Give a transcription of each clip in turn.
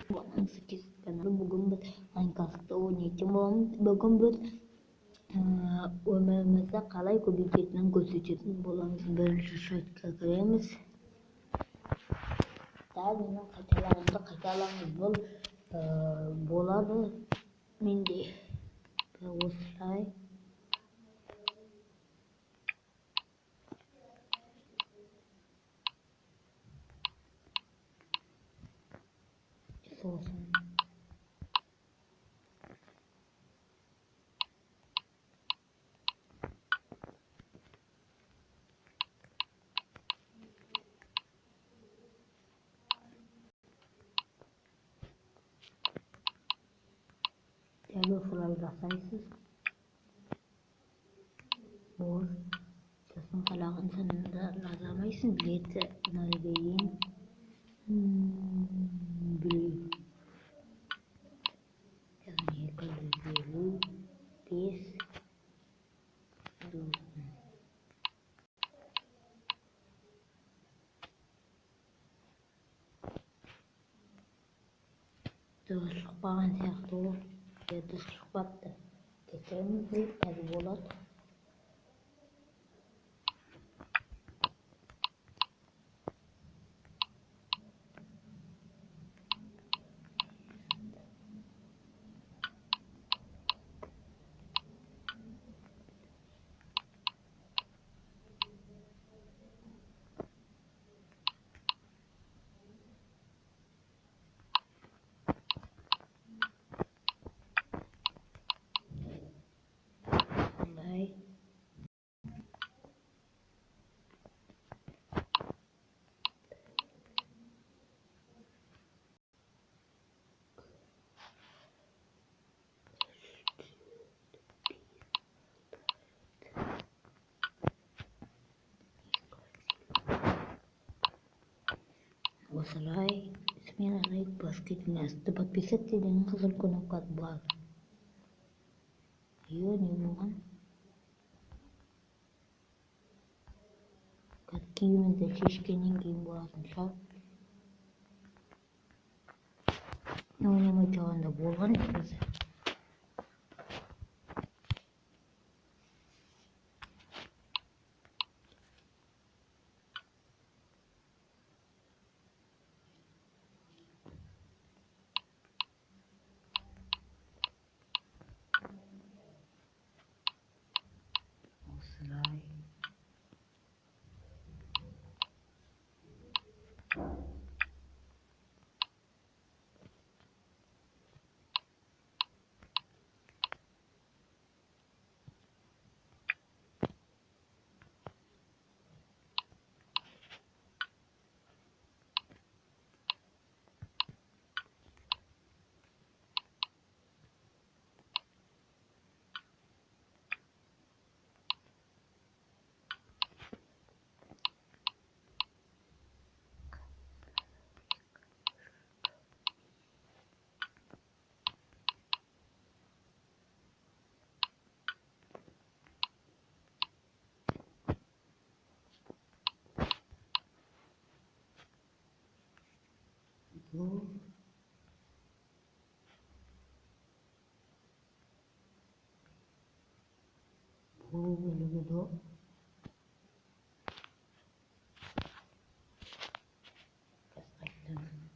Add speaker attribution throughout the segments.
Speaker 1: Karena бүгін біз Майнкрафтта ойнайтын боламыз. Бүгін біз өмірімізді қалай көбейтетінін көрсететін боламыз. Бірінші сайтқа кіреміз. Дәл менің қайталағанды қайталамыз. Бұл болады менде осылай. Сосын дәл осылай жасайсыз. Ол сосын қалаған санында жазамайсың. Білеті нөлгейін білу. Яғни 255 болсын. Дұрыс шықпаған сияқты ол. Дұрыс шықпапты. Кетіреміз деп қазір болады. Осылай. Смен лайк баскет место. Подписаться деген қызыл кнопка бар. Ее не болған. Киіміңді шешкеннен кейін болатын шығар. Ойнамай тұрғанда болған екенсі. Осылай. Bu bölümde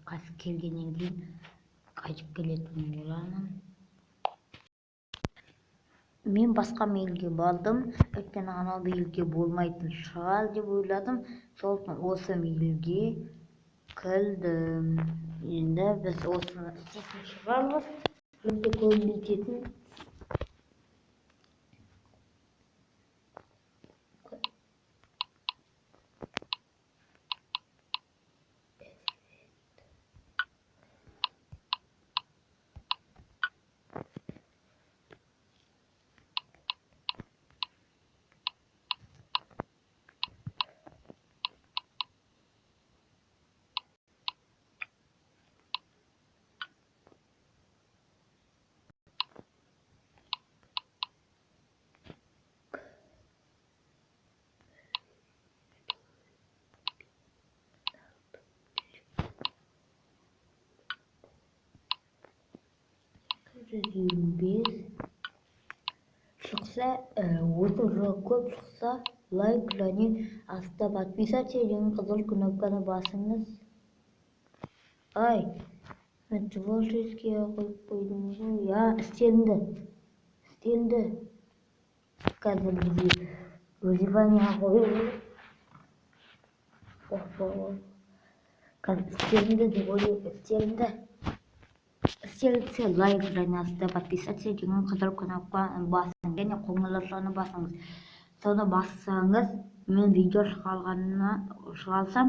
Speaker 1: қайтып келгеннен кейін қайтып келетін боламын. Мен басқа мейлге бардым, өйткені анау мейлге болмайтын шығар деп ойладым. Сосын осы мейлге кірдім. Енді біз осыны істейтін шығармыз. Бізді көбейтетін 425 шықса, осы көп шықса, лайк және астына подписаться деген қызыл кнопканы басыңыз. Ай, мен творческийге қойып қойдым ғой. Я, істелінді. Қазір бізге выживание қойып. Қазір істелінді деп ойлаймын, істелінсе лайк және астына подписаться деген қызыл кнопканы басыңыз және қоңыраушаны басыңыз. Соны бассаңыз, мен видео шығарсам,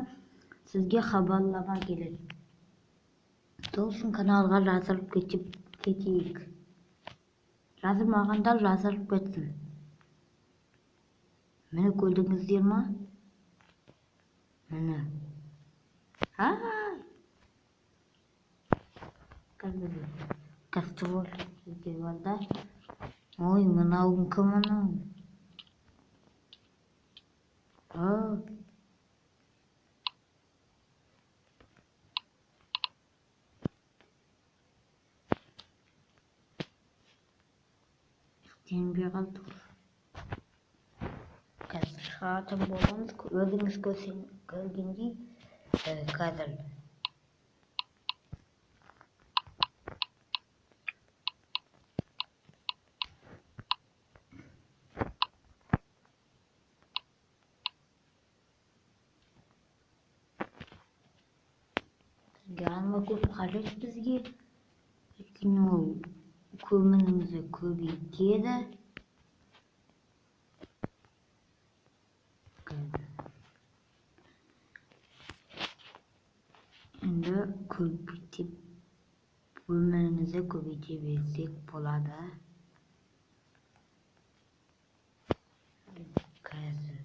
Speaker 1: сізге хабарлама келеді. Сол үшін каналға жазылып кетейік. Жазылмағандар жазылып кетсін. Мені көрдіңіздер ма? Мені. Қазір сізге барда. Ой, мынауың кім анау? Істенбей қалды. Қазір шығатын боламыз. Өзіңіз көргендей қазір. Жаныма көп қажет бізге. Өйткені ол көмірімізді көбейтеді. Енді көмірімізді көбейте берсек болады. Қазір.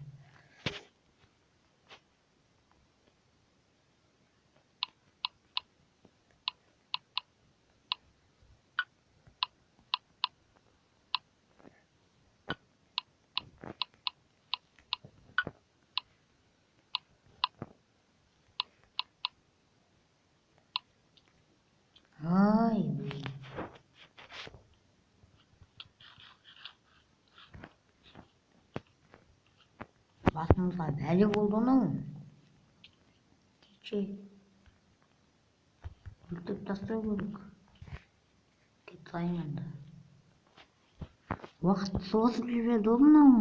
Speaker 1: Ай, басымызға бәле болды анау. Өлтіріп тастау керек. Кетайын енді. Уақыт созып жіберді ғой мынау.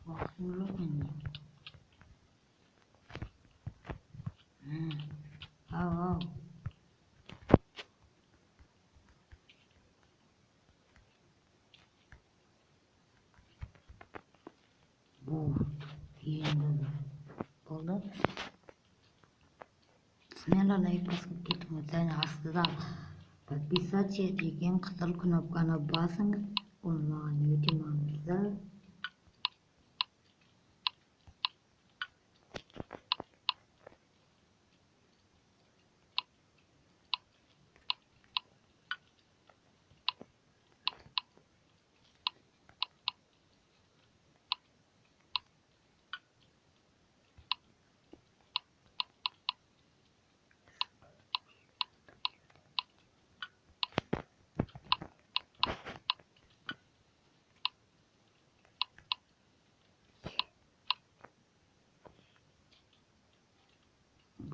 Speaker 1: Уақытым жоқ менде. Ау. Енді болды. Смело лайк басып кетіңіз. Және астына подписаться деген қызыл кнопканы басыңыз. Ол маған өте маңызды.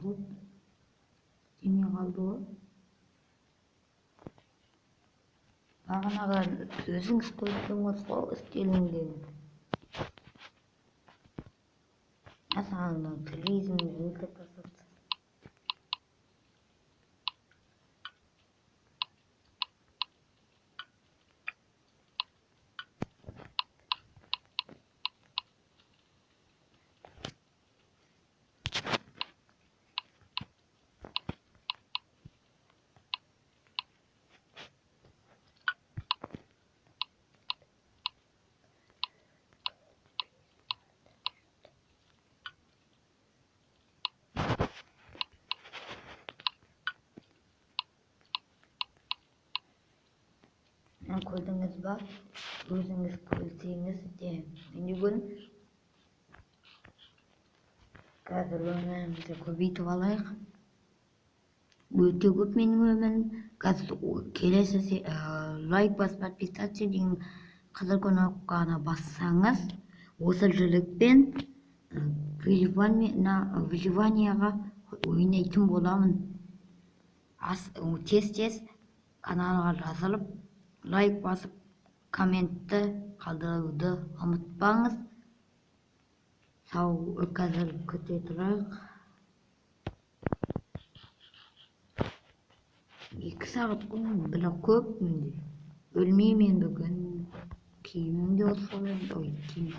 Speaker 1: Бұл істемей қалды ғой. Бағанаға өзіңіз көрдіңіз ғой істелінген. Асанның телевизорын өлтіріп тастады. Көрдіңіз ба? Өзіңіз көрсеңіз де бүгін қазір өмірімізді көбейтіп алайық. өте көп менің өмірім. Қазір келесі лайк басып подписаться деген қызыл кнопканы бассаңыз, осы жілікпен выживанияға ойнайтын боламын. Тез каналға жазылып, лайк басып, комментті қалдыруды ұмытпаңыз. Сау, қазір күте тұрайық. 2 сағат бірақ көп менде. Өлмеймін бүгін. Киімім де осы киім.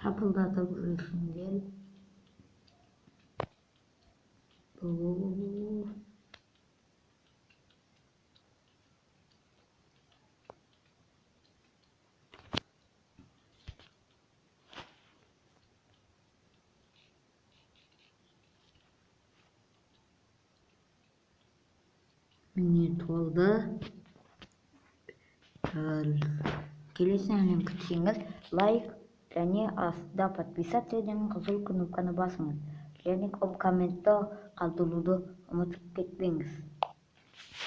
Speaker 1: Шапылдатып жүрсіңдер. Міне толды. Келесі әнін күтсеңіз, лайк және астында подписаться деген қызыл кнопканы басыңыз. Және комментті қалдыруды ұмытып кетпеңіз.